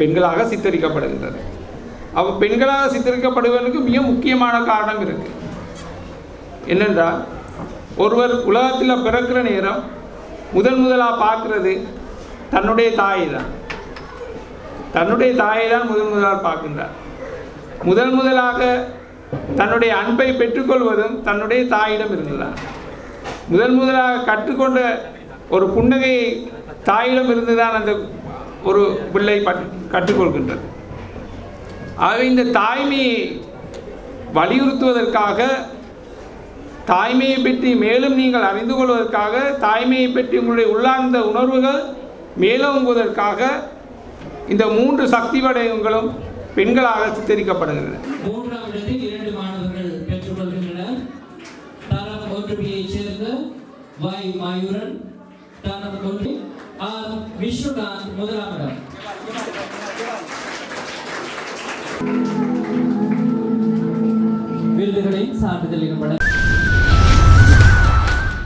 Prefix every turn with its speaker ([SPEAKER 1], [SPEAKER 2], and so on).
[SPEAKER 1] பெண்களாக சித்தரிக்கப்படுகின்றது. அப்போ பெண்களாக சித்தரிக்கப்படுவதற்கு மிக முக்கியமான காரணம் இருக்குது. என்னென்றால், ஒருவர் உலகத்தில் பிறக்கிற நேரம் முதலாக பார்க்குறது தன்னுடைய தாயை தான். தன்னுடைய தாயை தான் முதலாக பார்க்கின்றார். முதலாக தன்னுடைய அன்பை பெற்றுக்கொள்வதும் தன்னுடைய தாயிடம் இருந்துதான். முதலாக கற்றுக்கொண்ட ஒரு புன்னகையை தாயிடம் இருந்துதான் அந்த ஒரு பிள்ளை கற்றுக்கொள்கின்றது. ஆகவே இந்த தாய்மையை வலியுறுத்துவதற்காக, தாய்மையை பற்றி மேலும் நீங்கள் அறிந்து கொள்வதற்காக, தாய்மையை பற்றி உங்களுடைய உள்ளார்ந்த உணர்வுகள் மேலோங்குவதற்காக இந்த 3 சக்தி வடிவங்களும் பெண்களாக சித்தரிக்கப்படுகின்றன.
[SPEAKER 2] 3ஆம் இடத்தில் 2 மாணவர்கள் பெற்றுக்கொள்கின்றனர். தரம் 1B சேர்ந்த Y மாயூரன், தரம் 1 R விஷ்ணுகாந்த் முதலாம் இடம். விருதுகளையும் சான்றிதழையும்